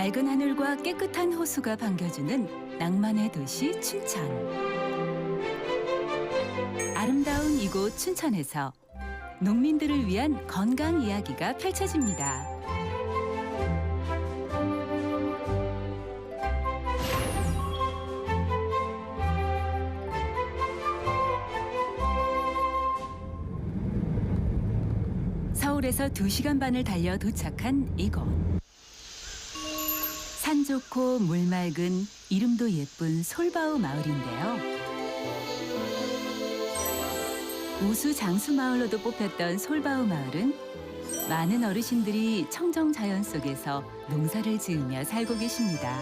맑은 하늘과 깨끗한 호수가 반겨주는 낭만의 도시 춘천. 아름다운 이곳 춘천에서 농민들을 위한 건강 이야기가 펼쳐집니다. 서울에서 2시간 반을 달려 도착한 이곳. 산 좋고 물 맑은 이름도 예쁜 솔바우 마을인데요. 우수 장수 마을로도 뽑혔던 솔바우 마을은 많은 어르신들이 청정 자연 속에서 농사를 지으며 살고 계십니다.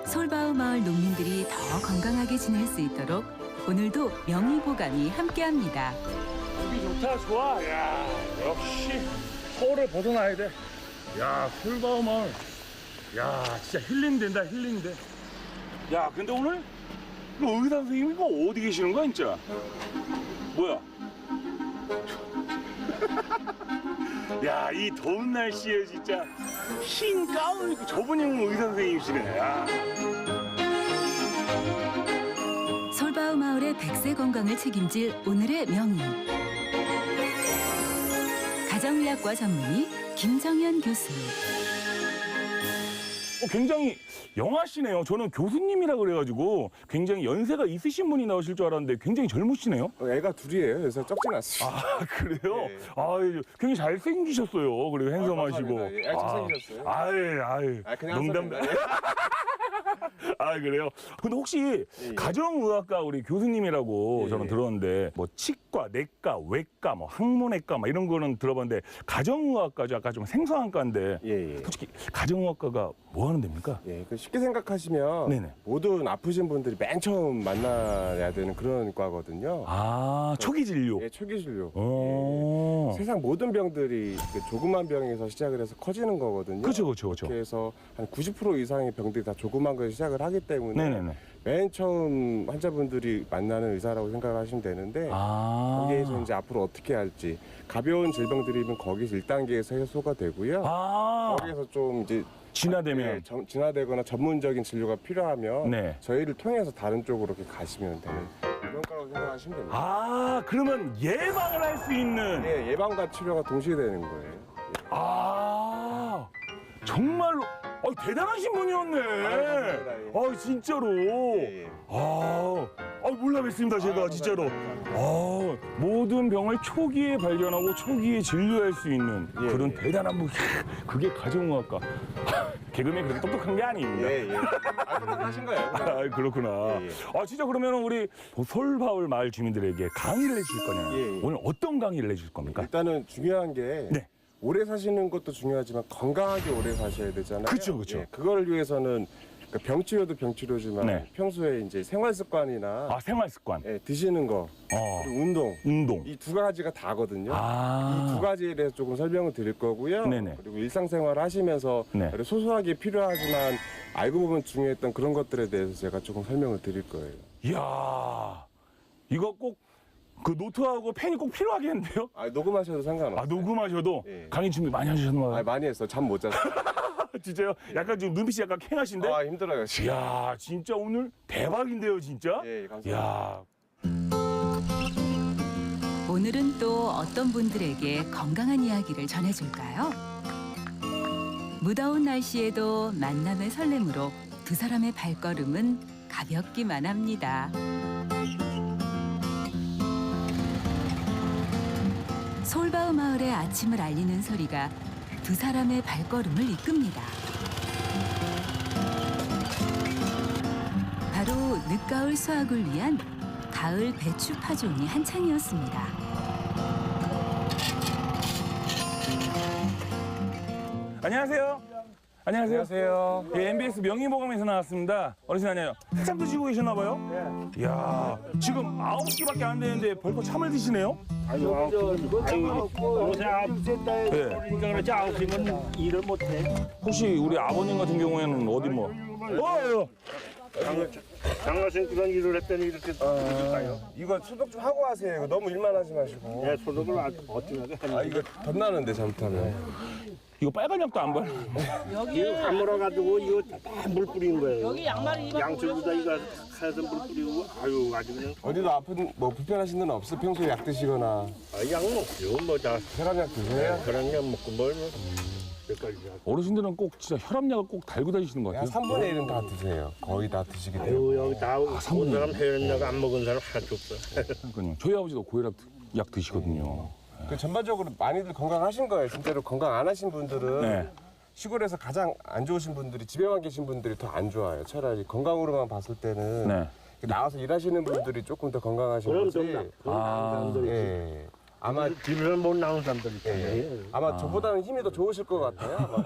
솔바우 마을 농민들이 더 건강하게 지낼 수 있도록 오늘도 명의보감이 함께합니다. 여기 좋다, 좋아. 야, 역시 서울을 벗어나야 돼. 야, 솔바우 마을. 야, 진짜 힐링된다, 힐링돼. 야, 근데 오늘 이거 의사 선생님 이거 어디 계시는 거야, 진짜? 뭐야? 야, 이 더운 날씨에 진짜 흰 가운 입고 저분이 의사 선생님이시네. 야. 솔바우 마을의 100세 건강을 책임질 오늘의 명의. 가정의학과 전문의 김정현 교수. 굉장히 영하시네요. 저는 교수님이라 그래가지고 굉장히 연세가 있으신 분이 나오실 줄 알았는데 굉장히 젊으시네요. 애가 둘이에요. 그래서 적진 않습니다. 아, 그래요? 네. 아, 굉장히 잘생기셨어요. 그리고 핸섬하시고. 감사합니다. 예, 잘생기셨어요. 아유. 그냥 농담. 아, 그래요? 근데 혹시 예. 가정의학과 우리 교수님이라고 예. 저는 들었는데 뭐 치과, 내과, 외과, 뭐 항문외과 뭐 이런 거는 들어봤는데 가정의학과죠. 아까 좀 생소한 과인데 예. 솔직히 가정의학과가 뭐 하는 데입니까? 예, 쉽게 생각하시면 네네. 모든 아프신 분들이 맨 처음 만나야 되는 그런 과거든요. 아, 초기 진료. 예, 초기 진료. 어. 예. 세상 모든 병들이 그 조그만 병에서 시작을 해서 커지는 거거든요. 그렇죠. 그렇게 해서 한 90% 이상의 병들이 다 조그만 거에서 시작을 하기 때문에 네네네. 맨 처음 환자분들이 만나는 의사라고 생각을 하시면 되는데 거기에서 이제 앞으로 어떻게 할지 가벼운 질병들이면 거기서 1단계에서 해소가 되고요. 거기에서 좀 이제 진화되면 진화되거나 전문적인 진료가 필요하면 네. 저희를 통해서 다른 쪽으로 이렇게 가시면 되는 그런 거라고 생각하시면 됩니다. 그러면 예방을 할 수 있는 예, 예방과 치료가 동시에 되는 거예요. 정말로 대단하신 분이었네. 감사합니다. 진짜로. 예. 몰라 뵀습니다, 제가 진짜로. 모든 병을 초기에 발견하고 초기에 진료할 수 있는 예, 그런 예. 대단한 분. 그게 가정의학과. 개그맨 그렇게 똑똑한 게 아닙니다. 예. 하신 거예요. 그렇구나. 예. 진짜 그러면 우리 솔바울 마을 주민들에게 강의를 해주실 거냐? 예. 오늘 어떤 강의를 해주실 겁니까? 일단은 중요한 게 네. 오래 사시는 것도 중요하지만 건강하게 오래 사셔야 되잖아요. 그쵸. 예, 그걸 위해서는 그러니까 병치료도 병치료지만 네. 평소에 이제 생활 습관이나 생활 습관. 예, 드시는 거, 그리고 운동. 이 두 가지가 다거든요. 아. 이 두 가지에 대해서 조금 설명을 드릴 거고요. 네네. 그리고 일상생활 하시면서 네. 소소하게 필요하지만 알고 보면 중요했던 그런 것들에 대해서 제가 조금 설명을 드릴 거예요. 이야, 이거 꼭 그 노트하고 펜이 꼭 필요하겠는데요? 녹음하셔도 상관없어요. 녹음하셔도 예. 강의 준비 많이 하셨나봐요. 많이 했어. 잠 못 잤어요. 진짜요? 약간 지금 눈빛이 약간 캥하신데? 힘들어요. 지금. 이야, 진짜 오늘 대박인데요, 진짜? 예, 감사합니다. 이야. 오늘은 또 어떤 분들에게 건강한 이야기를 전해줄까요? 무더운 날씨에도 만남의 설렘으로 두 사람의 발걸음은 가볍기만 합니다. 솔바우 마을의 아침을 알리는 소리가 두 사람의 발걸음을 이끕니다. 바로 늦가을 수확을 위한 가을 배추 파종이 한창이었습니다. 안녕하세요. 안녕하세요. 예, MBS 명의보감에서 나왔습니다. 어르신 안녕하세요. 참 드시고 계셨나봐요? 네. 이야, 지금 9시밖에 안 되는데 벌써 참을 드시네요? 요새 네. 그러니까 그렇지 9시면 일을 못해. 혹시 우리 아버님 같은 경우에는 어디 뭐? 장학생 그런 일을 했더니 이렇게 될까요? 이거 소독 좀 하고 하세요. 이거 너무 일만 하지 마시고. 네, 소독을 어찌나 이거 덧나는데 잘못하면. 이거 빨간 약도 안 봐요? 이거 가물어가지고 이거 다 물 뿌리는 거예요. 여기 양말이 양쪽에다 이거 해서 물 뿌리고 아유 아주 그냥 어디도 아픈 뭐 불편하신 데는 없어? 평소에 약 드시거나 약 먹죠. 뭐다 혈압약 드세요? 그런 약 먹고 뭘 뭐. 몇 가지 약. 어르신들은 꼭 진짜 혈압약을 꼭 달고 다니시는 것 한 같아요. 3분의 1은 다 드세요. 거의 다 드시기 때문에. 아유 여기 다 온 삼분의 사람 혈압약 안 먹은 사람 하나도 없어. 그러니까요. 저희 아버지도 고혈압 약 드시거든요. 그 전반적으로 많이들 건강하신 거예요. 진짜로 건강 안 하신 분들은 네. 시골에서 가장 안 좋으신 분들이 집에만 계신 분들이 더 안 좋아요. 차라리 건강으로만 봤을 때는 네. 나와서 일하시는 분들이 조금 더 건강하신 그럼 거지. 좀 나. 사람들이 예. 아마 집에서 못 나온 사람들 있잖아요. 아마 저보다는 힘이 더 좋으실 것 같아요.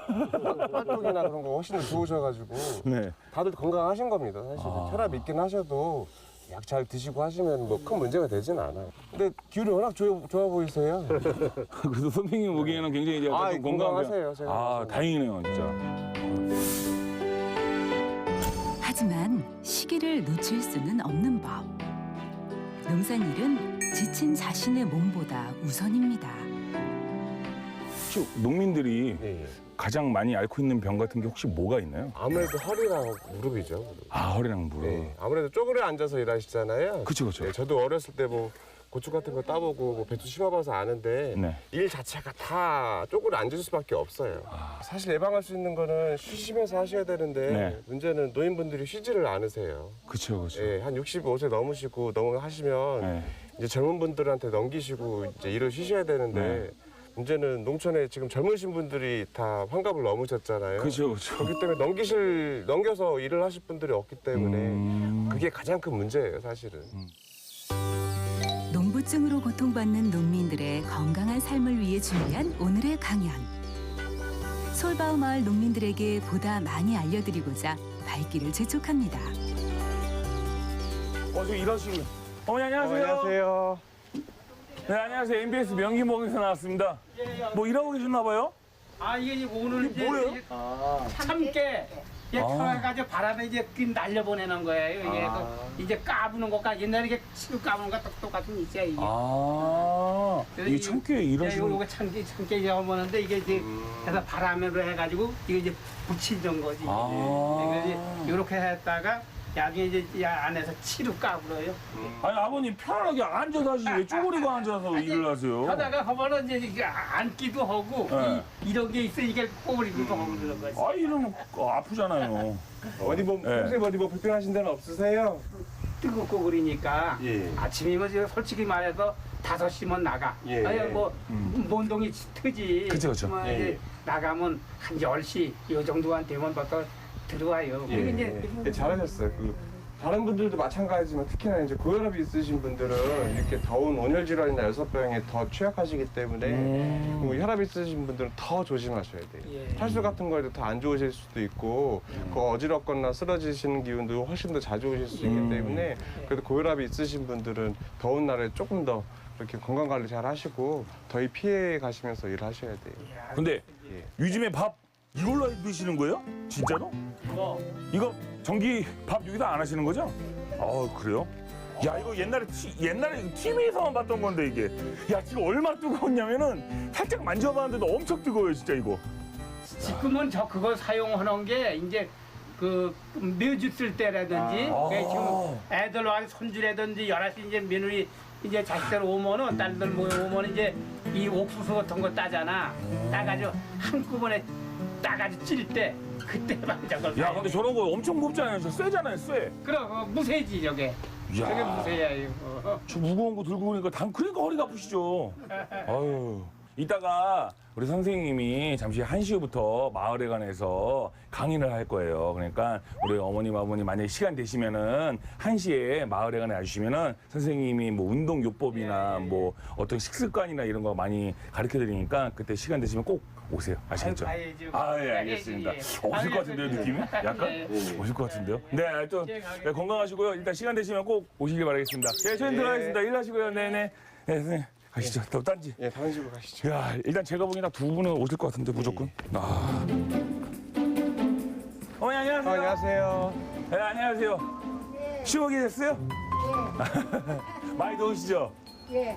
활동이나 그런 거 훨씬 더 좋으셔가지고 네. 다들 건강하신 겁니다. 사실 혈압 있긴 하셔도 약 잘 드시고 하시면 뭐 큰 문제가 되진 않아요. 근데 기운이 워낙 좋아 보이세요. 그래서 선생님 보기에는 굉장히 이제 아, 좀 건강하세요, 제가 아, 봤을 때. 다행이네요, 진짜. 하지만 시기를 놓칠 수는 없는 법. 농산일은 지친 자신의 몸보다 우선입니다. 혹시 농민들이 예, 예. 가장 많이 앓고 있는 병 같은 게 혹시 뭐가 있나요? 아무래도 허리랑 무릎이죠. 무릎. 아, 허리랑 무릎. 네, 아무래도 쪼그려 앉아서 일하시잖아요. 그쵸, 그쵸. 네, 저도 어렸을 때 뭐 고추 같은 거 따보고 뭐 배추 심어봐서 아는데 네. 일 자체가 다 쪼그려 앉을 수밖에 없어요. 사실 예방할 수 있는 거는 쉬시면서 하셔야 되는데 네. 문제는 노인분들이 쉬지를 않으세요. 그쵸, 그쵸. 예, 한 65세 넘으시고 너무 하시면 네. 이제 젊은 분들한테 넘기시고 이제 일을 쉬셔야 되는데 문제는 농촌에 지금 젊으신 분들이 다 환갑을 넘으셨잖아요. 그쵸, 그쵸. 그렇기 때문에 넘겨서 일을 하실 분들이 없기 때문에 그게 가장 큰 문제예요, 사실은. 농부증으로 고통받는 농민들의 건강한 삶을 위해 준비한 오늘의 강연. 솔바우 마을 농민들에게 보다 많이 알려드리고자 발길을 재촉합니다. 저 일하시고. 어머니, 안녕하세요. 안녕하세요. 네, 안녕하세요. MBS 명기먹에서 나왔습니다. 뭐 일하고 계셨나 봐요? 아 이게 오늘 이게 뭐예요? 참깨 이게 타가지고 바람에 이제 날려보내는 거예요. 이게 이제 까부는 것과 옛날에 이게 치고 까부는 거 똑같은 있어요. 이게. 아, 그래서 이 참깨 일하시는 요거 참깨 이제 하는데 이게 이제 해서 바람으로 해가지고 이거 이제 붙이는 거지. 그래서 이렇게 했다가 나중에 이제 이 안에서 치로 까불어요. 아니, 아버님 편안하게 앉아서 하시지 왜 쪼그리고 앉아서 일을 하세요? 하다가 하면은 이제 이게 앉기도 하고 네. 이런 게 있으니까 꼬부리기도 하고 그런 거지. 아, 이러면 아프잖아요. 어디 뭐 네. 평소에 어디 뭐 불편하신 데는 없으세요? 뜨겁고 그러니까 예. 아침이면 지금 솔직히 말해서 5시면 나가. 예. 아니 뭐 몬동이 트지. 그쵸, 그쵸. 그러면 예, 이제 예. 나가면 한 10시 요 정도만 되면 벌써 들어와요. 그리고 이제 잘하셨어요. 다른 분들도 마찬가지지만 특히나 이제 고혈압이 있으신 분들은 이렇게 더운 온열 질환이나 열사병에 더 취약하시기 때문에 그리고 혈압 있으신 분들은 더 조심하셔야 돼요. 예. 탈수 같은 거에도 더 안 좋으실 수도 있고 그 어지럽거나 쓰러지시는 기운도 훨씬 더 자주 오실 수 있기 때문에 그래도 고혈압이 있으신 분들은 더운 날에 조금 더 이렇게 건강 관리 잘 하시고 더위 피해 가시면서 일하셔야 돼요. 근데 요즘에 밥 이걸로 드시는 거예요? 진짜로? 이거 전기 밥 여기다 안 하시는 거죠? 그래요? 야, 이거 옛날에 이거 TV에서만 봤던 건데 이게. 야, 지금 얼마나 뜨거웠냐면은 살짝 만져봤는데도 엄청 뜨거워요, 진짜 이거. 지금은 저 그거 사용하는 게 이제 그 묘주 쓸 때라든지 그게 지금 애들 와 손주라든지 11시 이제 며느리 이제 자식들 오면은 딸들 오면 이제 이 옥수수 같은 거 따잖아. 따가지고 한꺼번에 따가지고 찔 때 그때만 저걸 야, 근데 저런 거 엄청 무겁잖아요. 저 쇠잖아요, 쇠. 그럼 무쇠지 저게. 야. 저게 무쇠야 이거. 저 무거운 거 들고 오니까 그러니까 허리가 아프시죠. 아유. 이따가 우리 선생님이 잠시 1시 후부터 마을에 관해서 강의를 할 거예요. 그러니까 우리 어머님, 아버님 만약에 시간 되시면은 1시에 마을에 관해 와주시면은 선생님이 뭐 운동 요법이나 뭐 어떤 식습관이나 이런 거 많이 가르쳐 드리니까 그때 시간 되시면 꼭 오세요. 아시겠죠? 가야죠. 예, 알겠습니다. 오실 것 같은데요, 느낌이? 약간? 오실 것 같은데요? 네, 하여튼 네, 건강하시고요. 일단 시간 되시면 꼭 오시길 바라겠습니다. 네, 저희는 들어가겠습니다. 일하시고요. 네네. 네, 선생님. 가시죠. 또 딴지. 예, 다른 집으로 가시죠. 야, 일단 제가 보기엔 두 분은 오실 것 같은데 무조건. 어머니 안녕하세요. 안녕하세요. 네, 안녕하세요. 쉬고 계셨어요? 많이 더우시죠? 예.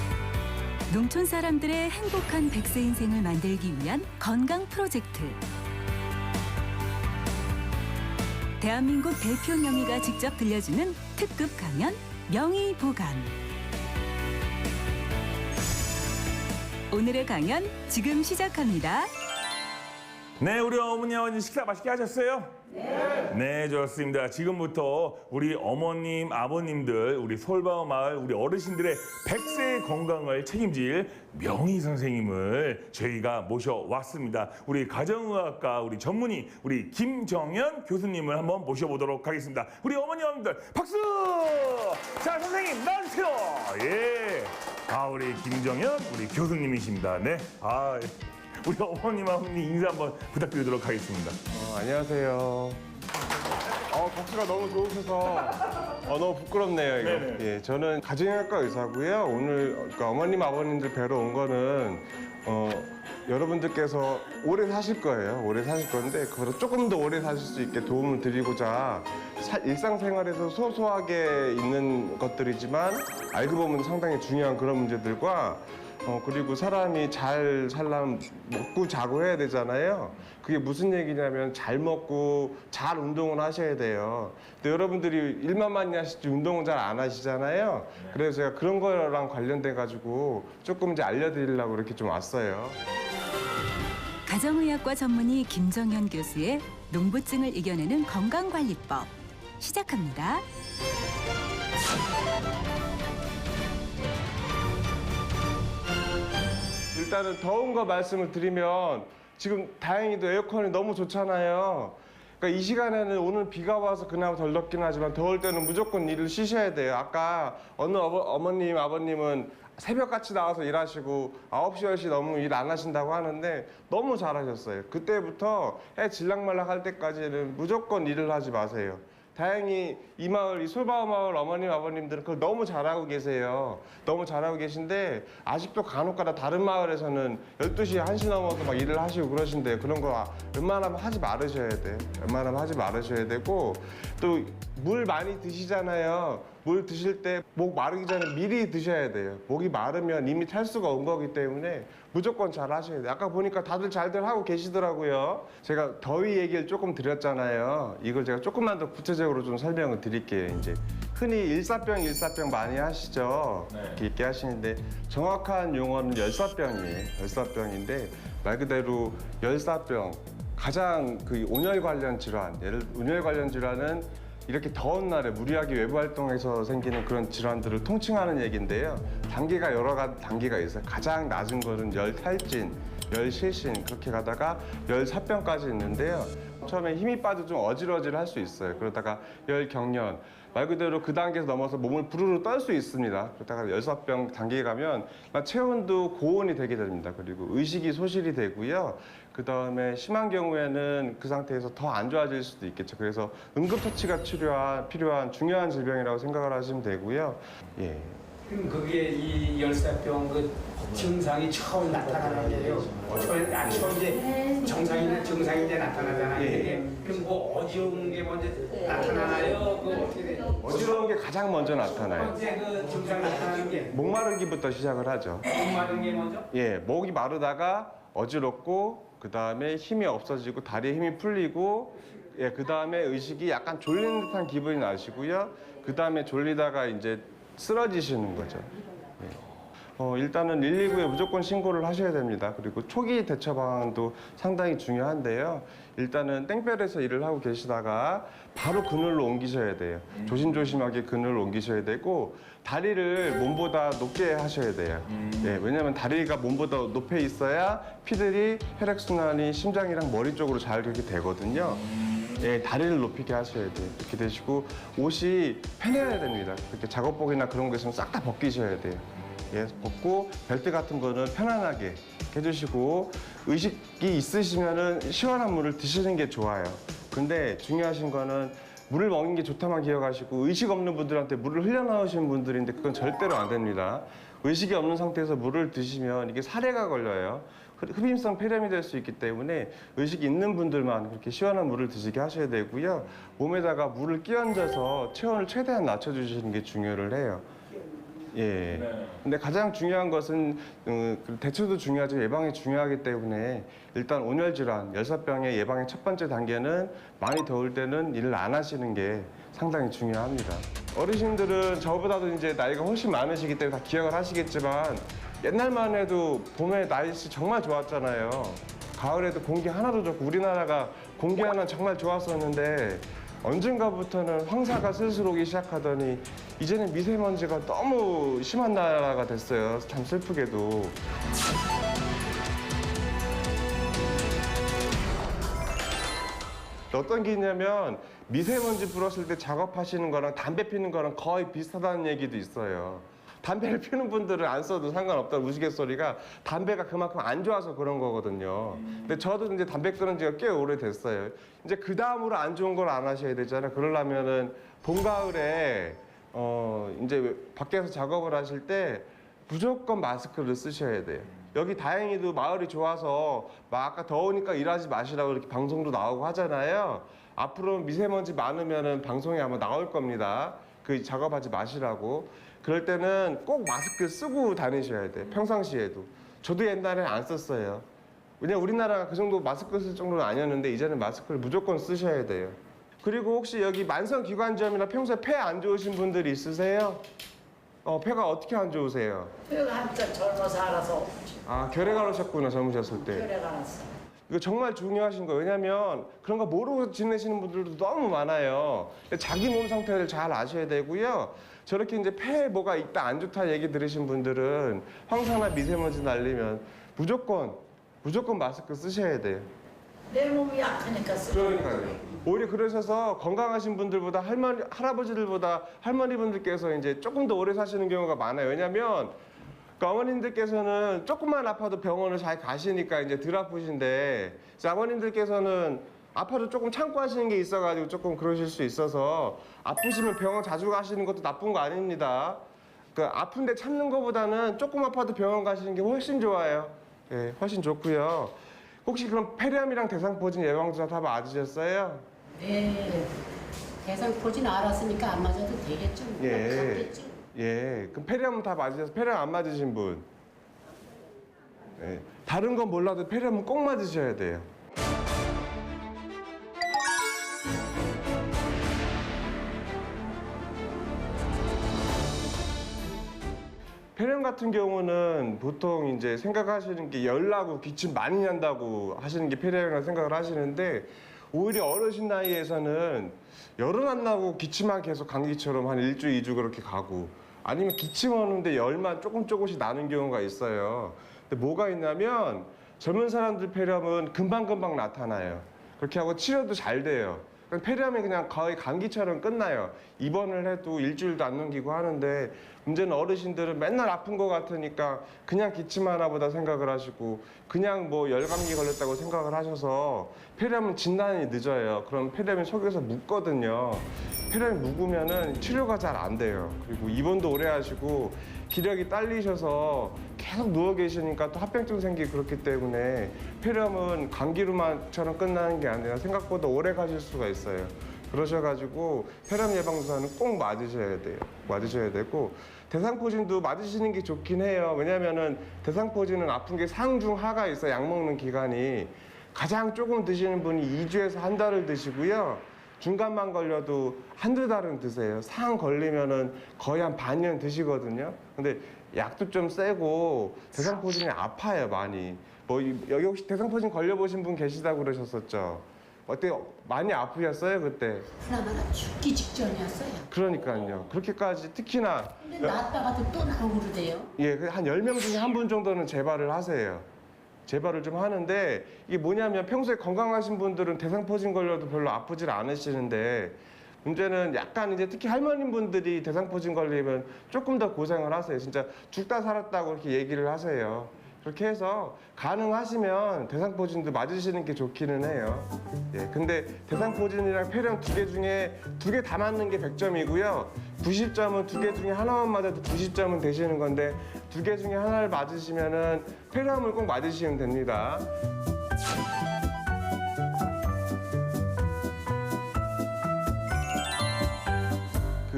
농촌 사람들의 행복한 100세 인생을 만들기 위한 건강 프로젝트. 대한민국 대표 명의가 직접 들려주는 특급 강연 명의보감. 오늘의 강연 지금 시작합니다. 네, 우리 어머니 아버님 식사 맛있게 하셨어요? 네, 좋습니다. 지금부터 우리 어머님, 아버님들, 우리 솔바우 마을 우리 어르신들의 100세의 건강을 책임질 명의 선생님을 저희가 모셔왔습니다. 우리 가정의학과 우리 전문의 우리 김정현 교수님을 한번 모셔보도록 하겠습니다. 우리 어머니, 아버님들 박수! 자, 선생님 나와주세요. 예, 우리 김정현 우리 교수님이십니다. 네, 우리 어머님, 아버님 인사 한번 부탁드리도록 하겠습니다. 안녕하세요. 박수가 너무 좋으셔서 너무 부끄럽네요, 이거. 네네. 예, 저는 가정의학과 의사고요. 오늘 그러니까 어머님, 아버님들 뵈러 온 거는 여러분들께서 오래 사실 거예요. 오래 사실 건데 그거를 조금 더 오래 사실 수 있게 도움을 드리고자 일상생활에서 소소하게 있는 것들이지만 알고 보면 상당히 중요한 그런 문제들과 그리고 사람이 잘 살려면 먹고 자고 해야 되잖아요. 그게 무슨 얘기냐면 잘 먹고 잘 운동을 하셔야 돼요. 근데 여러분들이 일만 많이 하시지 운동은 잘 안 하시잖아요. 그래서 제가 그런 거랑 관련돼 가지고 조금 이제 알려드리려고 이렇게 좀 왔어요. 가정의학과 전문의 김정현 교수의 농부증을 이겨내는 건강관리법 시작합니다. 일단은 더운 거 말씀을 드리면 지금 다행히도 에어컨이 너무 좋잖아요. 그러니까 이 시간에는 오늘 비가 와서 그나마 덜 덥긴 하지만 더울 때는 무조건 일을 쉬셔야 돼요. 아까 어느 어머님, 아버님은 새벽같이 나와서 일하시고 9시, 10시 너무 일 안 하신다고 하는데 너무 잘하셨어요. 그때부터 해 질락말락 할 때까지는 무조건 일을 하지 마세요. 다행히 이 마을, 이 솔바우 마을 어머님, 아버님들은 그걸 너무 잘하고 계세요. 너무 잘하고 계신데 아직도 간혹가다 다른 마을에서는 12시, 1시 넘어서 막 일을 하시고 그러신데 그런 거 웬만하면 하지 말으셔야 돼요. 웬만하면 하지 말으셔야 되고 또 물 많이 드시잖아요. 물 드실 때 목 마르기 전에 미리 드셔야 돼요. 목이 마르면 이미 탈수가 온 거기 때문에 무조건 잘 하셔야 돼요. 아까 보니까 다들 잘들 하고 계시더라고요. 제가 더위 얘기를 조금 드렸잖아요. 이걸 제가 조금만 더 구체적으로 좀 설명을 드릴게요. 이제 흔히 일사병 많이 하시죠. 이렇게 하시는데 정확한 용어는 열사병이에요. 열사병인데 말 그대로 열사병 가장 그 온열 관련 질환, 온열 관련 질환은 이렇게 더운 날에 무리하게 외부 활동에서 생기는 그런 질환들을 통칭하는 얘기인데요. 단계가 여러 가지 단계가 있어요. 가장 낮은 거는 열탈진, 열실신 그렇게 가다가 열사병까지 있는데요. 처음에 힘이 빠져 좀 어질어질할 수 있어요. 그러다가 열경련 말 그대로 그 단계에서 넘어서 몸을 부르르 떨 수 있습니다. 그러다가 열사병 단계에 가면 체온도 고온이 되게 됩니다. 그리고 의식이 소실이 되고요. 그 다음에 심한 경우에는 그 상태에서 더 안 좋아질 수도 있겠죠. 그래서 응급처치가 필요한 중요한 질병이라고 생각을 하시면 되고요. 예. 그럼 그게 이 열사병 그 증상이 처음 나타나는 게요. 처음 이제 증상이 이제 나타나잖아요. 예. 그럼 뭐 어지러운 게 먼저 나타나나요? 그 어떻게 돼요? 어지러운 게 가장 먼저 나타나요. 첫 번째 그 증상 나타나는 게 목마르기부터 시작을 하죠. 목 마른 게 먼저? 예, 목이 마르다가 어지럽고 그 다음에 힘이 없어지고 다리에 힘이 풀리고 예, 그 다음에 의식이 약간 졸리는 듯한 기분이 나시고요. 그 다음에 졸리다가 이제 쓰러지시는 거죠. 예. 일단은 119에 무조건 신고를 하셔야 됩니다. 그리고 초기 대처 방안도 상당히 중요한데요. 일단은 땡볕에서 일을 하고 계시다가 바로 그늘로 옮기셔야 돼요. 조심조심하게 그늘로 옮기셔야 되고 다리를 몸보다 높게 하셔야 돼요. 예, 왜냐하면 다리가 몸보다 높에 있어야 피들이 혈액순환이 심장이랑 머리 쪽으로 잘 그렇게 되거든요. 예, 다리를 높이게 하셔야 돼요. 이렇게 되시고 옷이 편해야 됩니다. 이렇게 작업복이나 그런 거 있으면 싹 다 벗기셔야 돼요. 예, 벗고 벨트 같은 거는 편안하게 해주시고 의식이 있으시면은 시원한 물을 드시는 게 좋아요. 근데 중요하신 거는 물을 먹는 게 좋다만 기억하시고 의식 없는 분들한테 물을 흘려넣으시는 분들인데 그건 절대로 안 됩니다. 의식이 없는 상태에서 물을 드시면 이게 사례가 걸려요. 흡임성 폐렴이 될 수 있기 때문에 의식이 있는 분들만 그렇게 시원한 물을 드시게 하셔야 되고요. 몸에다가 물을 끼얹어서 체온을 최대한 낮춰주시는 게 중요를 해요. 예. 네. 근데 가장 중요한 것은 그 대처도 중요하지만 예방이 중요하기 때문에 일단 온열 질환, 열사병의 예방의 첫 번째 단계는 많이 더울 때는 일을 안 하시는 게 상당히 중요합니다. 어르신들은 저보다도 이제 나이가 훨씬 많으시기 때문에 다 기억을 하시겠지만 옛날만 해도 봄에 날씨 정말 좋았잖아요. 가을에도 공기 하나도 좋고 우리나라가 공기 하나 정말 좋았었는데 언젠가부터는 황사가 슬슬 오기 시작하더니 이제는 미세먼지가 너무 심한 나라가 됐어요. 참 슬프게도. 어떤 게 있냐면 미세먼지 불었을 때 작업하시는 거랑 담배 피는 거랑 거의 비슷하다는 얘기도 있어요. 담배를 피우는 분들은 안 써도 상관없다는 우스갯소리가 담배가 그만큼 안 좋아서 그런 거거든요. 근데 저도 이제 담배 끊은 지가 꽤 오래됐어요. 이제 그 다음으로 안 좋은 걸 안 하셔야 되잖아요. 그러려면은 봄, 가을에 이제 밖에서 작업을 하실 때 무조건 마스크를 쓰셔야 돼요. 여기 다행히도 마을이 좋아서 막 아까 더우니까 일하지 마시라고 이렇게 방송도 나오고 하잖아요. 앞으로 미세먼지 많으면은 방송에 아마 나올 겁니다. 그 작업하지 마시라고. 그럴 때는 꼭 마스크 쓰고 다니셔야 돼요. 평상시에도. 저도 옛날에 안 썼어요. 왜냐면 우리나라가 그 정도 마스크 쓸 정도는 아니었는데 이제는 마스크를 무조건 쓰셔야 돼요. 그리고 혹시 여기 만성기관지염이나 평소에 폐 안 좋으신 분들이 있으세요? 폐가 어떻게 안 좋으세요? 뼈가 한참 젊어서 알아서 아, 결핵 앓으셨구나, 젊으셨을 때. 뼈가 알았어. 이거 정말 중요하신 거예요. 왜냐면 그런 거 모르고 지내시는 분들도 너무 많아요. 자기 몸 상태를 잘 아셔야 되고요. 저렇게 이제 폐에 뭐가 있다 안 좋다 얘기 들으신 분들은 황사나 미세먼지 날리면 무조건 마스크 쓰셔야 돼요. 내 몸이 약하니까 쓰. 그러니까요. 오히려 그러셔서 건강하신 분들보다 할아버지들보다 할머니분들께서 이제 조금 더 오래 사시는 경우가 많아요. 왜냐면 어머님들께서는 조금만 아파도 병원을 잘 가시니까 이제 덜 아프신데 아버님들께서는 아파도 조금 참고 하시는 게 있어가지고 조금 그러실 수 있어서 아프시면 병원 자주 가시는 것도 나쁜 거 아닙니다. 그러니까 아픈데 참는 것보다는 조금 아파도 병원 가시는 게 훨씬 좋아요. 예, 훨씬 좋고요. 혹시 그럼 폐렴이랑 대상포진 예방주사 다 맞으셨어요? 네. 대상포진 알았으니까 안 맞아도 되겠죠. 예. 예. 그럼 폐렴은 다 맞으셔서 폐렴 안 맞으신 분? 예. 다른 건 몰라도 폐렴은 꼭 맞으셔야 돼요. 폐렴 같은 경우는 보통 이제 생각하시는 게 열나고 기침 많이 난다고 하시는 게 폐렴이라고 생각을 하시는데 오히려 어르신 나이에서는 열은 안 나고 기침만 계속 감기처럼 한 1주, 2주 그렇게 가고 아니면 기침 오는데 열만 조금씩 나는 경우가 있어요. 근데 뭐가 있냐면 젊은 사람들 폐렴은 금방금방 나타나요. 그렇게 하고 치료도 잘 돼요. 폐렴이 그냥 거의 감기처럼 끝나요. 입원을 해도 일주일도 안 넘기고 하는데 문제는 어르신들은 맨날 아픈 것 같으니까 그냥 기침 하나보다 생각을 하시고 그냥 뭐 열감기 걸렸다고 생각을 하셔서 폐렴은 진단이 늦어요. 그럼 폐렴이 속에서 묻거든요. 폐렴이 묵으면은 치료가 잘 안 돼요. 그리고 입원도 오래 하시고 기력이 딸리셔서 계속 누워 계시니까 또 합병증 생기고 그렇기 때문에 폐렴은 감기로만처럼 끝나는 게 아니라 생각보다 오래 가실 수가 있어요. 그러셔가지고 폐렴 예방주사는 꼭 맞으셔야 돼요. 맞으셔야 되고 대상포진도 맞으시는 게 좋긴 해요. 왜냐면은 대상포진은 아픈 게 상, 중, 하가 있어 약 먹는 기간이 가장 조금 드시는 분이 2주에서 한 달을 드시고요. 중간만 걸려도 한두 달은 드세요. 상 걸리면은 거의 한 반년 드시거든요. 근데 약도 좀 세고 대상포진이 아파요, 많이. 뭐 여기 혹시 대상포진 걸려보신 분 계시다고 그러셨었죠? 어때요? 많이 아프셨어요, 그때? 하나하나 죽기 직전이었어요. 그러니까요. 그렇게까지 특히나 근데 나왔다가도 또 나오고 그러대요. 예, 한 10명 중에 한 분 정도는 재발을 하세요. 재발을 좀 하는데 이게 뭐냐면 평소에 건강하신 분들은 대상포진 걸려도 별로 아프질 않으시는데 문제는 약간 이제 특히 할머님분들이 대상포진 걸리면 조금 더 고생을 하세요. 진짜 죽다 살았다고 이렇게 얘기를 하세요. 그렇게 해서 가능하시면 대상포진도 맞으시는 게 좋기는 해요. 예, 근데 대상포진이랑 폐렴 두 개 중에 두 개 다 맞는 게 100점이고요. 90점은 두 개 중에 하나만 맞아도 90점은 되시는 건데 두 개 중에 하나를 맞으시면은 폐렴을 꼭 맞으시면 됩니다.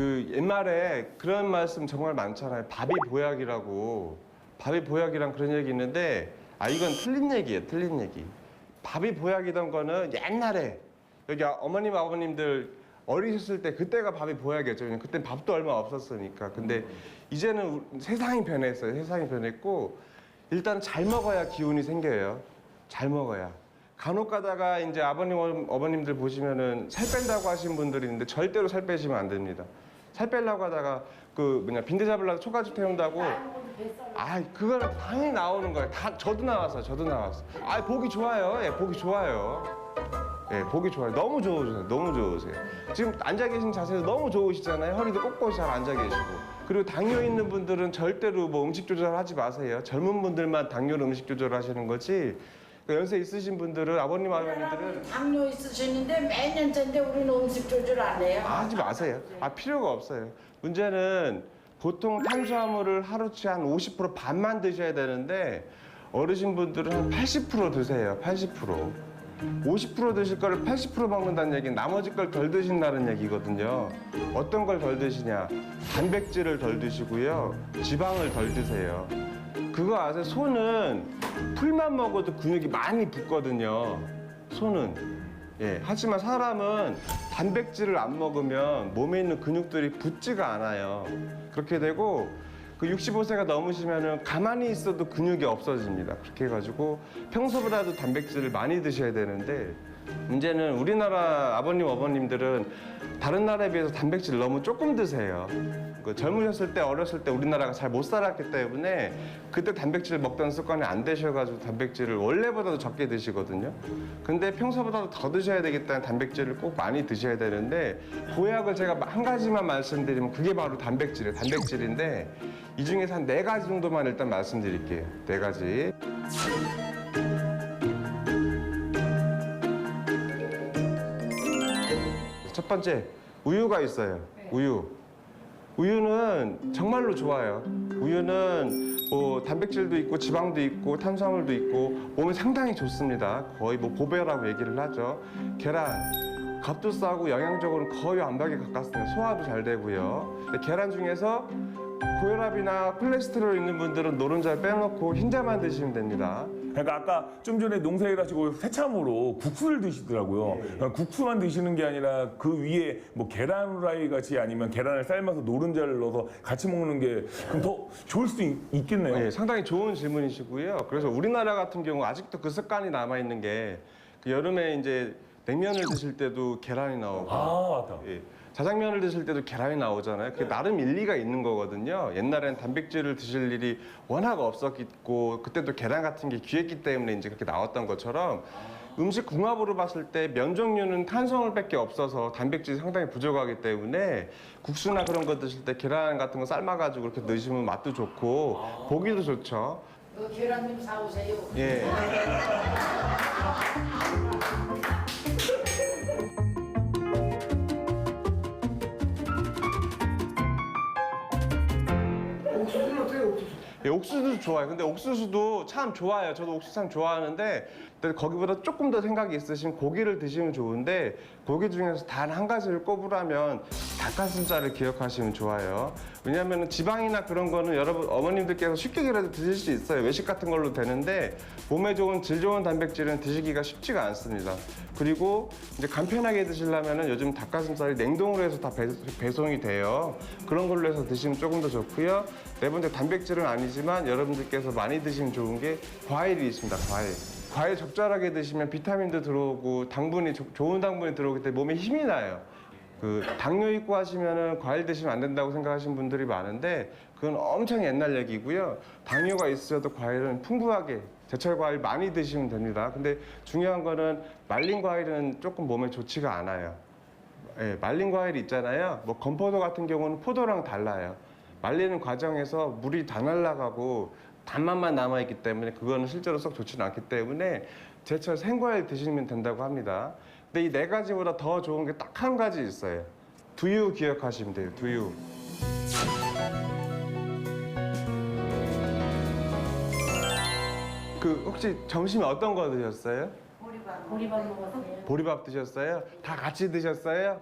그 옛말에 그런 말씀 정말 많잖아요. 밥이 보약이라고. 밥이 보약이란 그런 얘기 있는데 이건 틀린 얘기예요. 틀린 얘기. 밥이 보약이던 거는 옛날에 여기 어머님 아버님들 어리셨을 때 그때가 밥이 보약이었죠. 왜냐면 그때 밥도 얼마 없었으니까. 근데 이제는 세상이 변했어요. 세상이 변했고 일단 잘 먹어야 기운이 생겨요. 잘 먹어야. 간혹 가다가 이제 아버님 어머님들 보시면은 살 뺀다고 하신 분들이 있는데 절대로 살 빼시면 안 됩니다. 살 빼려고 하다가 빈대 잡으려고 초가집 태운다고 그거는 당연히 나오는 거예요. 다 저도 나왔어요. 보기 좋아요. 예, 보기 좋아요. 예, 보기 좋아요. 너무 좋으세요. 너무 좋으세요. 지금 앉아 계신 자세도 너무 좋으시잖아요. 허리도 꼿꼿이 잘 앉아 계시고. 그리고 당뇨 있는 분들은 절대로 뭐 음식 조절하지 마세요. 젊은 분들만 당뇨 음식 조절하시는 거지. 연세 있으신 분들은 아버님 아버님들은 당뇨 있으시는데 몇 년째인데 우리는 음식 조절 안 해요. 하지 마세요. 필요가 없어요. 문제는 보통 탄수화물을 하루치 한 50% 반만 드셔야 되는데 어르신분들은 한 80% 드세요. 80%. 50% 드실 거를 80% 먹는다는 얘기는 나머지 걸 덜 드신다는 얘기거든요. 어떤 걸 덜 드시냐? 단백질을 덜 드시고요. 지방을 덜 드세요. 그거 아세요? 소는 풀만 먹어도 근육이 많이 붙거든요. 소는. 예. 하지만 사람은 단백질을 안 먹으면 몸에 있는 근육들이 붙지가 않아요. 그렇게 되고 65세가 넘으시면은 가만히 있어도 근육이 없어집니다. 그렇게 해가지고 평소보다도 단백질을 많이 드셔야 되는데 문제는 우리나라 아버님 어머님들은 다른 나라에 비해서 단백질을 너무 조금 드세요. 젊으셨을 때 어렸을 때 우리나라가 잘 못 살았기 때문에 그때 단백질을 먹던 습관이 안 되셔가지고 단백질을 원래보다도 적게 드시거든요. 근데 평소보다도 더 드셔야 되겠다는 단백질을 꼭 많이 드셔야 되는데 보약을 제가 한 가지만 말씀드리면 그게 바로 단백질이에요. 단백질인데 이 중에서 한 4가지 정도만 일단 말씀드릴게요. 4가지. 첫 번째, 우유가 있어요. 우유. 우유는 정말로 좋아요. 우유는 단백질도 있고 지방도 있고 탄수화물도 있고 몸에 상당히 좋습니다. 거의 보배라고 얘기를 하죠. 계란, 값도 싸고 영양적으로는 거의 완벽에 가깝습니다. 소화도 잘 되고요. 근데 계란 중에서 고혈압이나 콜레스테롤 있는 분들은 노른자를 빼놓고 흰자만 드시면 됩니다. 그러니까 아까 좀 전에 농사일 하시고 새참으로 국수를 드시더라고요. 그러니까 국수만 드시는 게 아니라 그 위에 뭐 계란 후라이 같이 아니면 계란을 삶아서 노른자를 넣어서 같이 먹는 게 그럼 더 좋을 수도 있겠네요. 네, 상당히 좋은 질문이시고요. 그래서 우리나라 같은 경우 아직도 그 습관이 남아 있는 게 여름에 이제 냉면을 드실 때도 계란이 나오고 맞다. 예, 자장면을 드실 때도 계란이 나오잖아요. 그게 나름 일리가 있는 거거든요. 옛날엔 단백질을 드실 일이 워낙 없었고 그때도 계란 같은 게 귀했기 때문에 이제 그렇게 나왔던 것처럼 음식 궁합으로 봤을 때 면 종류는 탄수화물밖에 없어서 단백질이 상당히 부족하기 때문에 국수나 그런 거 드실 때 계란 같은 거 삶아가지고 그렇게 드시면 맛도 좋고 보기도 좋죠. 계란 좀 사오세요. 예. 예, 옥수수도 좋아요. 근데 옥수수도 참 좋아요. 저도 옥수수 참 좋아하는데 근데 거기보다 조금 더 생각이 있으신 고기를 드시면 좋은데 고기 중에서 단 한 가지를 꼽으라면 닭가슴살을 기억하시면 좋아요. 왜냐하면 지방이나 그런 거는 여러분 어머님들께서 쉽게라도 드실 수 있어요. 외식 같은 걸로 되는데 몸에 좋은 질 좋은 단백질은 드시기가 쉽지가 않습니다. 그리고 이제 간편하게 드시려면은 요즘 닭가슴살이 냉동으로 해서 다 배송이 돼요. 그런 걸로 해서 드시면 조금 더 좋고요. 네 번째 단백질은 아니지만 여러분들께서 많이 드시면 좋은 게 과일이 있습니다. 과일 적절하게 드시면 비타민도 들어오고 당분이 좋은 당분이 들어오기 때문에 몸에 힘이 나요. 당뇨 있고 하시면은 과일 드시면 안 된다고 생각하시는 분들이 많은데 그건 엄청 옛날 얘기고요. 당뇨가 있어도 과일은 풍부하게 제철 과일 많이 드시면 됩니다. 근데 중요한 거는 말린 과일은 조금 몸에 좋지가 않아요. 예, 말린 과일 있잖아요. 뭐 건포도 같은 경우는 포도랑 달라요. 말리는 과정에서 물이 다 날아가고 단맛만 남아있기 때문에 그거는 실제로 썩 좋지는 않기 때문에 제철 생과일 드시면 된다고 합니다. 근데 이 4가지보다 더 좋은 게 딱 한 가지 있어요. 두유 기억하시면 돼요. 두유. 혹시 점심에 어떤 거 드셨어요? 보리밥 먹었어요. 보리밥 드셨어요? 다 같이 드셨어요?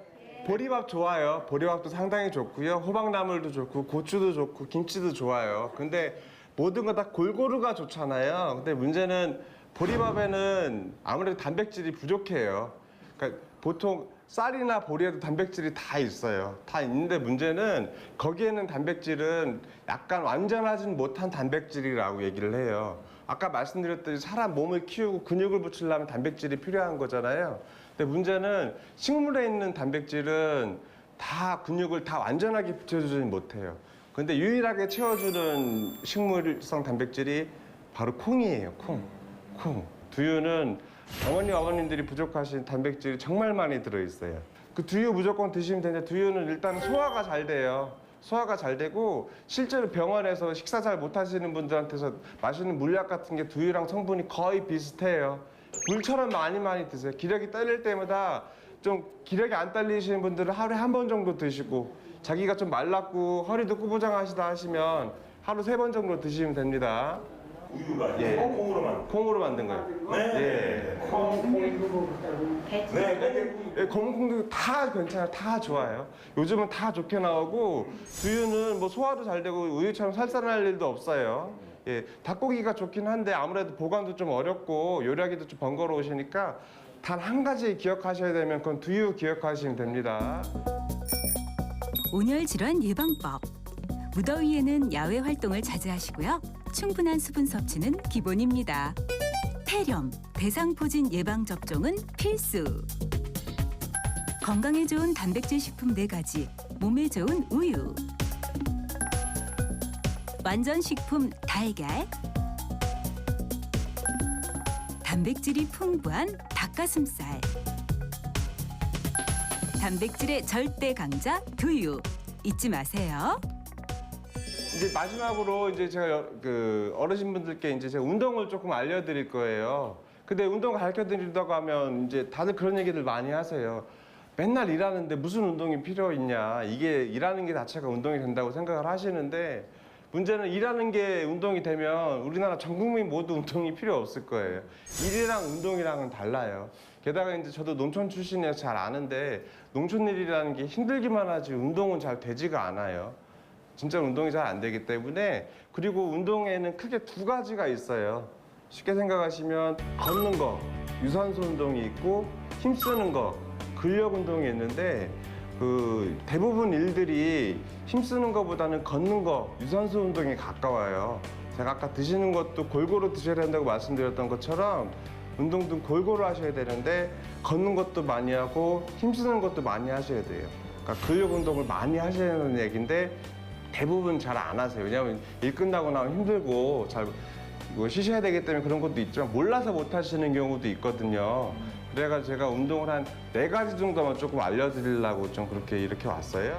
보리밥 좋아요. 보리밥도 상당히 좋고요. 호박나물도 좋고 고추도 좋고 김치도 좋아요. 근데 모든 거 다 골고루가 좋잖아요. 근데 문제는 보리밥에는 아무래도 단백질이 부족해요. 그러니까 보통 쌀이나 보리에도 단백질이 다 있어요. 다 있는데 문제는 거기에는 단백질은 약간 완전하진 못한 단백질이라고 얘기를 해요. 아까 말씀드렸듯이 사람 몸을 키우고 근육을 붙이려면 단백질이 필요한 거잖아요. 근데 문제는 식물에 있는 단백질은 다 근육을 다 완전하게 붙여주지는 못해요. 근데 유일하게 채워주는 식물성 단백질이 바로 콩이에요. 콩. 두유는 어머님들이 부족하신 단백질이 정말 많이 들어있어요. 그 두유 무조건 드시면 되는데 두유는 일단 소화가 잘 돼요. 소화가 잘 되고 실제로 병원에서 식사 잘 못하시는 분들한테서 마시는 물약 같은 게 두유랑 성분이 거의 비슷해요. 물처럼 많이 드세요. 기력이 딸릴 때마다 좀 기력이 안 딸리시는 분들은 하루에 한 번 정도 드시고 자기가 좀 말랐고 허리도 꾸부장하시다 하시면 하루 3번 정도 드시면 됩니다. 우유가 예. 콩으로만. 콩으로 만든 거예요. 네. 네, 검은 콩도 다 괜찮아요. 다 좋아요. 요즘은 다 좋게 나오고 두유는 뭐 소화도 잘 되고 우유처럼 살살할 일도 없어요. 예, 닭고기가 좋긴 한데 아무래도 보관도 좀 어렵고 요리하기도 좀 번거로우시니까 단 한 가지 기억하셔야 되면 그건 두유 기억하시면 됩니다. 온열 질환 예방법. 무더위에는 야외 활동을 자제하시고요. 충분한 수분 섭취는 기본입니다. 폐렴, 대상포진 예방 접종은 필수. 건강에 좋은 단백질 식품 4가지, 몸에 좋은 우유. 완전 식품 달걀. 단백질이 풍부한 닭가슴살. 단백질의 절대 강자 두유. 잊지 마세요. 이제 마지막으로 이제 제가 그 어르신분들께 이제 제가 운동을 조금 알려드릴 거예요. 근데 운동 가르쳐드린다고 하면 이제 다들 그런 얘기들 많이 하세요. 맨날 일하는데 무슨 운동이 필요 있냐. 이게 일하는 게 자체가 운동이 된다고 생각을 하시는데 문제는 일하는 게 운동이 되면 우리나라 전 국민 모두 운동이 필요 없을 거예요. 일이랑 운동이랑은 달라요. 게다가 이제 저도 농촌 출신이라서 잘 아는데 농촌 일이라는 게 힘들기만 하지 운동은 잘 되지가 않아요. 진짜 운동이 잘 안 되기 때문에 그리고 운동에는 크게 2가지가 있어요. 쉽게 생각하시면 걷는 거, 유산소 운동이 있고 힘쓰는 거, 근력 운동이 있는데 그 대부분 일들이 힘쓰는 것보다는 걷는 거, 유산소 운동에 가까워요. 제가 아까 드시는 것도 골고루 드셔야 된다고 말씀드렸던 것처럼 운동도 골고루 하셔야 되는데 걷는 것도 많이 하고 힘쓰는 것도 많이 하셔야 돼요. 그러니까 근력 운동을 많이 하셔야 하는 얘기인데 대부분 잘 안 하세요. 왜냐하면 일 끝나고 나면 힘들고 잘 뭐 쉬셔야 되기 때문에 그런 것도 있지만 몰라서 못 하시는 경우도 있거든요. 그래가 제가 운동을 한 4가지 정도만 조금 알려드리려고 좀 그렇게 이렇게 왔어요.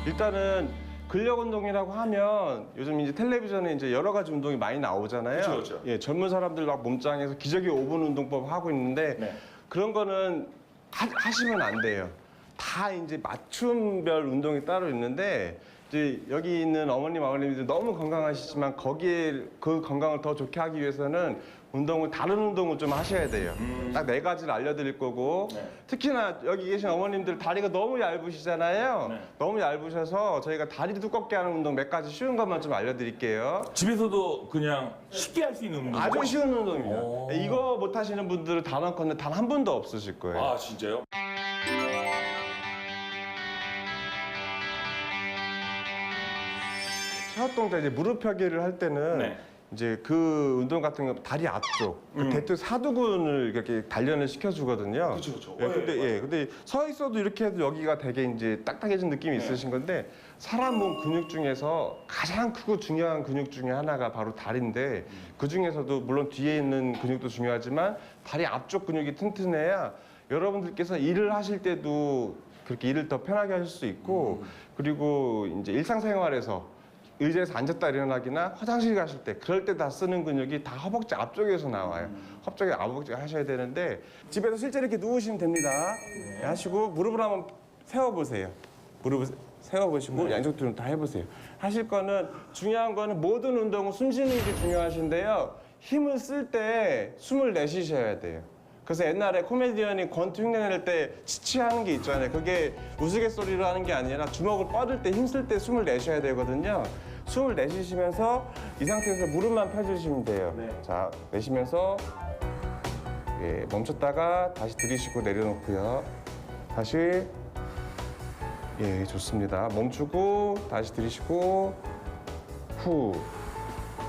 일단은 근력 운동이라고 하면 요즘 이제 텔레비전에 이제 여러 가지 운동이 많이 나오잖아요. 그렇죠. 예, 젊은 사람들 막 몸짱에서 기저귀 5분 운동법 하고 있는데 네. 그런 거는 하시면 안 돼요. 다 이제 맞춤별 운동이 따로 있는데 이제 여기 있는 어머님, 아버님들 너무 건강하시지만 거기에 그 건강을 더 좋게 하기 위해서는 다른 운동을 좀 하셔야 돼요. 딱 4가지를 알려드릴 거고 네. 특히나 여기 계신 어머님들 다리가 너무 얇으시잖아요. 네. 너무 얇으셔서 저희가 다리 두껍게 하는 운동 몇 가지 쉬운 것만 좀 알려드릴게요. 집에서도 그냥 쉽게 할 수 있는 운동. 아주 쉬운 운동이에요. 오. 이거 못 하시는 분들은 단 한 분도 없으실 거예요. 아 진짜요? 첫 동작 이제 무릎 펴기를 할 때는 네. 이제 그 운동 같은 거 다리 앞쪽, 그 대퇴 사두근을 이렇게 단련을 시켜주거든요. 그쵸. 예, 근데 서 있어도 이렇게 해도 여기가 되게 이제 딱딱해진 느낌이 있으신 건데 사람 몸 근육 중에서 가장 크고 중요한 근육 중에 하나가 바로 다리인데 그 중에서도 물론 뒤에 있는 근육도 중요하지만 다리 앞쪽 근육이 튼튼해야 여러분들께서 일을 하실 때도 그렇게 일을 더 편하게 하실 수 있고 그리고 이제 일상생활에서 의자에서 앉았다 일어나기나 화장실 가실 때 그럴 때 다 쓰는 근육이 다 허벅지 앞쪽에서 나와요. 허벅지 앞쪽에 하셔야 되는데 집에서 실제로 이렇게 누우시면 됩니다. 네, 하시고 무릎을 한번 세워보세요. 무릎을 세워보시고 양쪽 뒤로 다 해보세요. 하실 거는 중요한 거는 모든 운동은 숨 쉬는 게 중요하신데요. 힘을 쓸 때 숨을 내쉬셔야 돼요. 그래서 옛날에 코미디언이 권투 흉내 낼 때 치치하는 게 있잖아요. 그게 우스갯소리로 하는 게 아니라 주먹을 뻗을 때 힘쓸 때 숨을 내셔야 되거든요. 숨을 내쉬시면서 이 상태에서 무릎만 펴주시면 돼요. 자, 내쉬면서 예, 멈췄다가 다시 들이쉬고 내려놓고요. 다시 예, 좋습니다. 멈추고 다시 들이쉬고 후.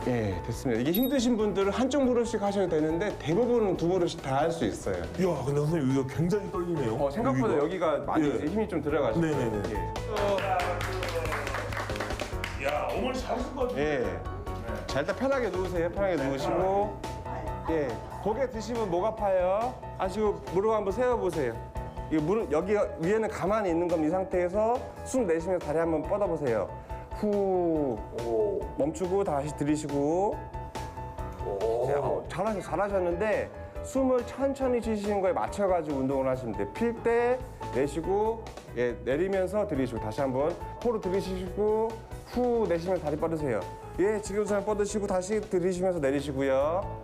예, 됐습니다. 이게 힘드신 분들은 한쪽 무릎씩 하셔도 되는데 대부분은 두 무릎씩 다 할 수 있어요. 이야, 근데 선생님 이거 굉장히 떨리네요. 생각보다 여기가 많이 예. 힘이 좀 들어가시죠. 네네네. 예. 야, 어머니 잘하실 것 같아요. 예. 자, 일단 편하게 누우세요. 편하게 누우시고. 예. 고개 드시면 목 아파요. 아시고 무릎 한번 세워보세요. 이 무릎, 여기 위에는 가만히 있는 겁니다. 이 상태에서 숨 내쉬면서 다리 한번 뻗어보세요. 후. 멈추고 다시 들이쉬고. 잘하셨는데 숨을 천천히 쉬시는 거에 맞춰가지고 운동을 하시면 돼요. 필 때 내쉬고, 예, 내리면서 들이쉬고. 다시 한번 코로 들이쉬시고, 후 내쉬면서 다리 뻗으세요. 예, 지금처럼 뻗으시고 다시 들이쉬면서 내리시고요.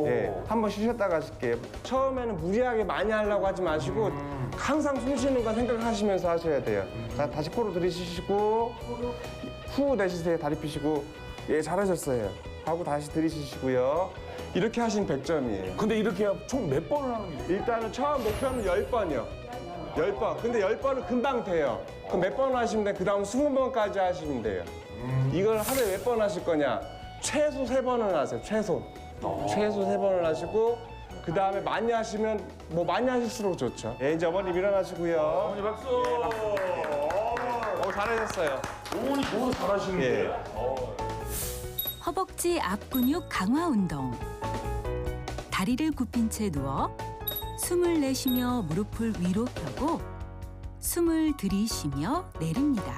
예, 한번 쉬셨다가 하실게요. 처음에는 무리하게 많이 하려고 하지 마시고 항상 숨 쉬는 거 생각하시면서 하셔야 돼요. 자, 다시 코로 들이쉬시고 후 내쉬세요. 다리 펴시고. 예, 잘하셨어요. 하고 다시 들이쉬시고요. 이렇게 하시면 100점이에요. 근데 이렇게 총 몇 번을 하는 게 일단은 처음 목표는 10번이요. 10번. 근데 10번은 금방 돼요. 그럼 몇 번 하시면 돼요? 그 다음 20번까지 하시면 돼요. 이걸 하루에 몇 번 하실 거냐? 최소 3번은 하세요. 최소 3번을 하시고 그 다음에 많이 하시면 뭐 많이 하실수록 좋죠. 예, 이제 어머님 일어나시고요. 어머니 박수. 잘하셨어요. 어머니 너무 잘하시는데. 예. 허벅지 앞 근육 강화 운동. 다리를 굽힌 채 누워 숨을 내쉬며 무릎을 위로 펴고 숨을 들이쉬며 내립니다.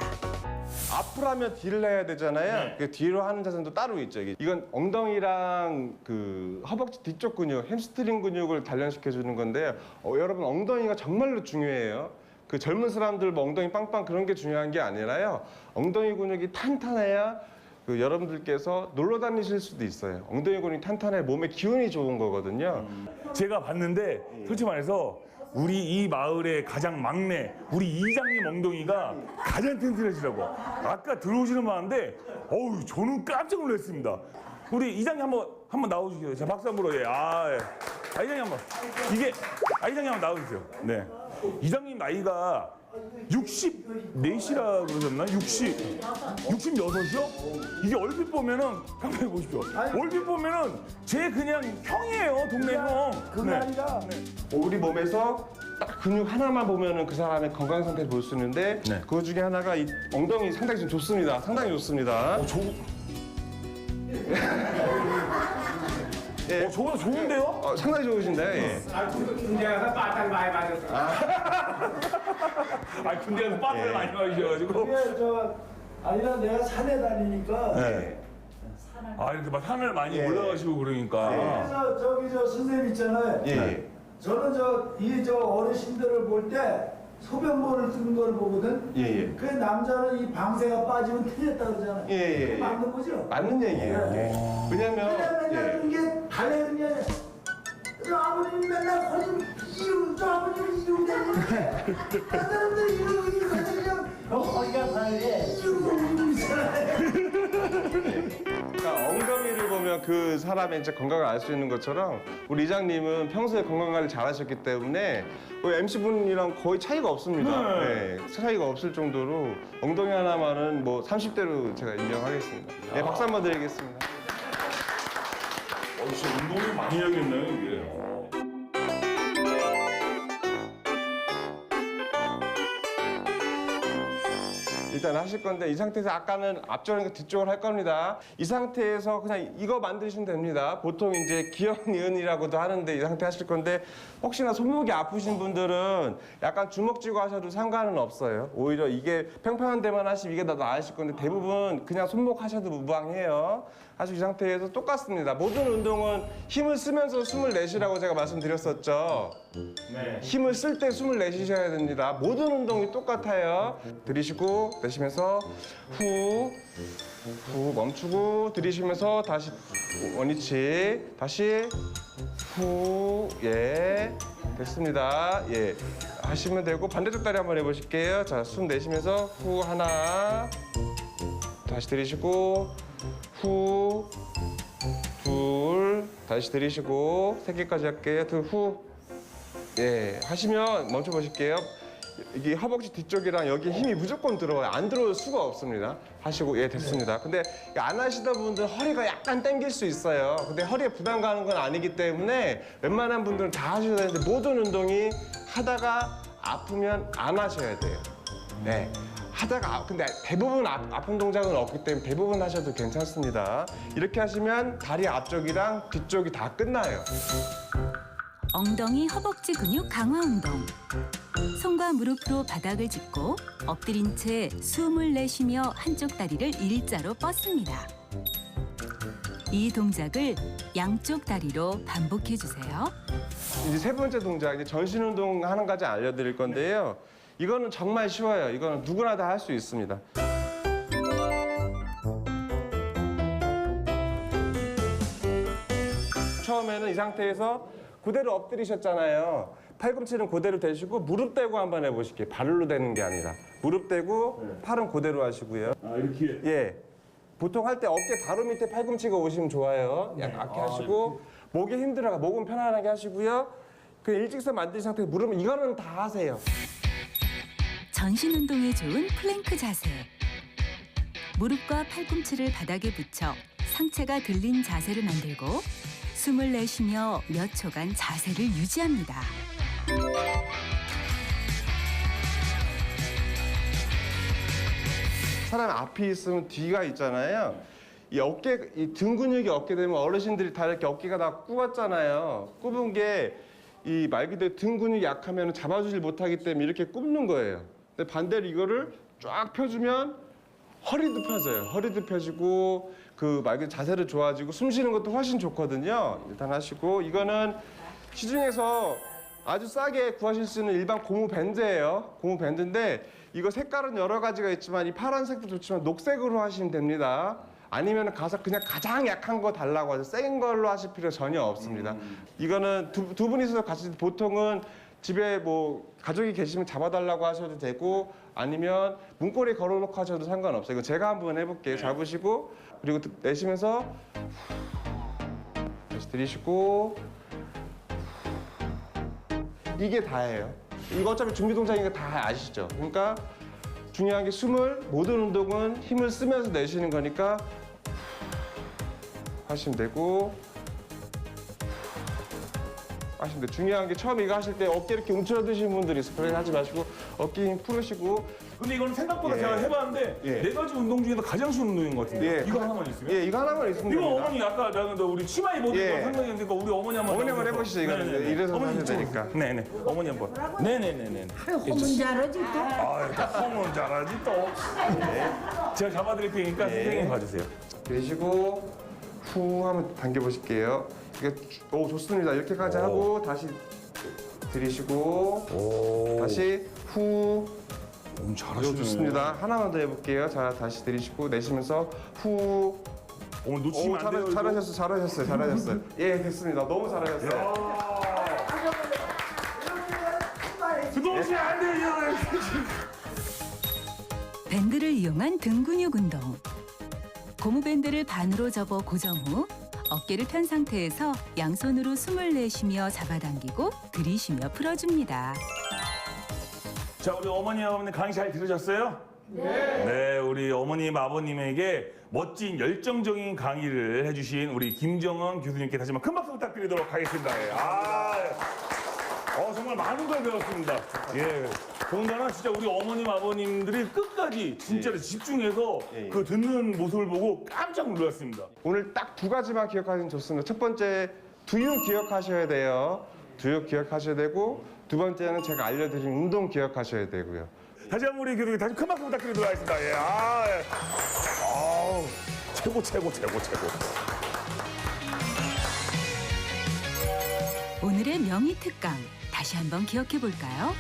앞으로 하면 뒤를 해야 되잖아요. 네. 그 뒤로 하는 자세도 따로 있죠. 이건 엉덩이랑 그 허벅지 뒤쪽 근육, 햄스트링 근육을 단련시켜 주는 건데요. 여러분 엉덩이가 정말로 중요해요. 그 젊은 사람들 뭐 엉덩이 빵빵 그런 게 중요한 게 아니라요. 엉덩이 근육이 탄탄해야 그 여러분들께서 놀러 다니실 수도 있어요. 엉덩이 근육이 탄탄해 몸에 기운이 좋은 거거든요. 제가 봤는데 솔직히 말해서 우리 이 마을의 가장 막내 우리 이장님 엉덩이가 가장 튼튼해지라고 아까 들어오시는 분한테 어우 저는 깜짝 놀랐습니다. 우리 이장님 한번 나와주세요. 자 박수 한번 불어요. 예. 이장님 한번 이장님 한번 나와주세요. 네. 이장님 나이가 64시라 그러셨나? 66이요? 이게 얼핏 보면은 가만히 보십시오. 얼핏 보면은 제 그냥 형이에요, 동네 형. 그게 아니라 우리 몸에서 딱 근육 하나만 보면은 그 사람의 건강 상태를 볼 수 있는데 네. 그 중에 하나가 이 엉덩이 상당히 좀 좋습니다. 상당히 좋습니다. 예. 저보다 좋은데요? 상당히 좋으신데. 예. 군대 가서 바닥 많이 맞았어. 군대 가서 빠트를 많이 마셔가지고. 그게 아니라 내가 산에 다니니까 네. 이렇게 막 산을 많이 예. 올라가시고 그러니까. 그래서 저기 선생님 있잖아요. 예. 저는 이 어르신들을 볼 때 소변본을 뜨는 걸 보거든. 예. 그 남자는 이 방세가 빠지면 틀렸다 그러잖아요. 예. 맞는 거죠? 맞는 얘기예요. 네. 예. 왜냐면 맨날 예. 이게 달래는 게 저 아버님 맨날 허리 이러고 저 아버님 이러고 다니는데 그 사람들 이러고 그냥 허리가 달래 이러고 있잖아요. 그러니까 엉덩이를 보면 그 사람의 이제 건강을 알 수 있는 것처럼 우리 이장님은 평소에 건강 관리 잘하셨기 때문에 MC분이랑 거의 차이가 없습니다. 네. 차이가 없을 정도로 엉덩이 하나만은 뭐 30대로 제가 인정하겠습니다. 네, 박수 한번 드리겠습니다. 진짜 운동을 많이 해야겠네요, 이게. 일단 하실 건데 이 상태에서 아까는 앞쪽이니까 뒤쪽을 할 겁니다. 이 상태에서 그냥 이거 만드시면 됩니다. 보통 이제 기역 니은이라고도 하는데 이 상태 하실 건데 혹시나 손목이 아프신 분들은 약간 주먹 쥐고 하셔도 상관은 없어요. 오히려 이게 평평한 데만 하시면 이게 더 나으실 건데 대부분 그냥 손목 하셔도 무방해요. 아주 이 상태에서 똑같습니다. 모든 운동은 힘을 쓰면서 숨을 내쉬라고 제가 말씀드렸었죠. 네. 힘을 쓸 때 숨을 내쉬셔야 됩니다. 모든 운동이 똑같아요. 들이쉬고 내쉬면서 후 후 멈추고 들이쉬면서 다시 원위치. 다시 후. 예. 됐습니다. 예. 하시면 되고 반대쪽 다리 한번 해보실게요. 자, 숨 내쉬면서 후 하나. 다시 들이쉬고 후. 둘. 다시 들이쉬고 3개까지 할게요. 후. 예. 하시면 멈춰 보실게요. 이게 허벅지 뒤쪽이랑 여기 힘이 무조건 들어와요. 안 들어올 수가 없습니다. 하시고 예 됐습니다. 근데 안 하시다 분들 허리가 약간 당길 수 있어요. 근데 허리에 부담 가는 건 아니기 때문에 웬만한 분들은 다 하셔야 되는데 모든 운동이 하다가 아프면 안 하셔야 돼요. 네. 하다가 근데 대부분 아픈 동작은 없기 때문에 대부분 하셔도 괜찮습니다. 이렇게 하시면 다리 앞쪽이랑 뒤쪽이 다 끝나요. 엉덩이 허벅지 근육 강화 운동. 손과 무릎으로 바닥을 짚고 엎드린 채 숨을 내쉬며 한쪽 다리를 일자로 뻗습니다. 이 동작을 양쪽 다리로 반복해 주세요. 이제 3번째 동작, 이제 전신 운동 한 가지 알려드릴 건데요. 이거는 정말 쉬워요. 이거는 누구나 다 할 수 있습니다. 처음에는 이 상태에서 그대로 엎드리셨잖아요. 팔꿈치는 그대로 대시고 무릎 대고 한번 해보실게요. 발로 대는 게 아니라 무릎 대고 팔은 그대로 하시고요. 아, 이렇게. 예. 보통 할 때 어깨 바로 밑에 팔꿈치가 오시면 좋아요. 약간 이렇게 하시고 목이 힘들어가 목은 편안하게 하시고요. 그 일직선 만드신 상태에서 무릎은 이거는 다 하세요. 전신 운동에 좋은 플랭크 자세. 무릎과 팔꿈치를 바닥에 붙여 상체가 들린 자세를 만들고 숨을 내쉬며 몇 초간 자세를 유지합니다. 사람 앞이 있으면 뒤가 있잖아요. 이 어깨, 이 등 근육이 없게 되면 어르신들이 다 이렇게 어깨가 다 굽었잖아요. 굽은 게 이 말 그대로 등 근육이 약하면 잡아주질 못하기 때문에 이렇게 굽는 거예요. 근데 반대로 이거를 쫙 펴주면 허리도 펴져요. 허리도 펴지고 그 말 그대로 자세를 좋아지고 숨 쉬는 것도 훨씬 좋거든요. 일단 하시고 이거는 시중에서 아주 싸게 구하실 수 있는 일반 고무 밴드예요. 고무 밴드인데 이거 색깔은 여러 가지가 있지만 이 파란색도 좋지만 녹색으로 하시면 됩니다. 아니면 가서 그냥 가장 약한 거 달라고 하죠. 센 걸로 하실 필요 전혀 없습니다. 이거는 두 분이서 같이 보통은 집에 뭐 가족이 계시면 잡아달라고 하셔도 되고 아니면 문고리에 걸어놓고 하셔도 상관없어요. 이거 제가 한번 해볼게요. 잡으시고 그리고 내쉬면서 다시 들이쉬고 이게 다예요. 이거 어차피 준비 동작이니까 다 아시죠? 그러니까 중요한 게 모든 운동은 힘을 쓰면서 내쉬는 거니까 하시면 되고 하시면 돼요. 중요한 게 처음에 이거 하실 때 어깨 이렇게 움츠러드시는 분들이 있어요. 그렇게 하지 마시고 어깨 힘 풀으시고 근데 이거는 생각보다 예. 제가 해봤는데 예. 4가지 운동 중에서 가장 쉬운 운동인 것 같은데 예. 이거 하나만 있으면? 예, 이거 하나만 있으면 이거 됩니다. 어머니 아까 나는 우리 치마 입어도 예. 상당히 우리 어머니 한번 어머니 한번 해보시죠. 이거는 네네네. 이래서 어머니 하셔야 이쪽으로. 되니까. 네네 어머니 한번 네네네네 호문 잘하지 또? 홈은 잘하지 또 네. 제가 잡아드릴 테니까 예. 선생님 봐주세요 내쉬고 후 하면 당겨보실게요. 이게 오 좋습니다. 이렇게까지 하고 다시 들이쉬고 다시 후 잘하시네 좋습니다. 하나만 더 해볼게요. 자 다시 들이쉬고 내쉬면서 후 오늘 놓치면 안 돼요 이거. 잘하셨어요. 예 됐습니다. 너무 잘하셨어요. 놓치면 안 돼요 밴드를 이용한 등 근육 운동. 고무 밴드를 반으로 접어 고정 후 어깨를 편 상태에서 양손으로 숨을 내쉬며 잡아당기고 들이쉬며 풀어줍니다. 자, 우리 어머니, 아버님 강의 잘 들으셨어요? 네, 우리 어머님, 아버님에게 멋진 열정적인 강의를 해주신 우리 김정은 교수님께 다시 한번 큰 박수 부탁드리도록 하겠습니다. 예. 정말 많은 걸 배웠습니다. 예. 더군다나 진짜 우리 어머님, 아버님들이 끝까지 진짜로 집중해서 예. 그 듣는 모습을 보고 깜짝 놀랐습니다. 오늘 딱 2가지만 기억하시면 좋습니다. 첫 번째 두유 기억하셔야 돼요. 두유 기억하셔야 되고 두 번째는 제가 알려드린 운동 기억하셔야 되고요. 다시 한번 우리 교수님 다시 큰 박수 부탁드리도록 하겠습니다. 예. 최고. 오늘의 명의 특강 다시 한번 기억해 볼까요?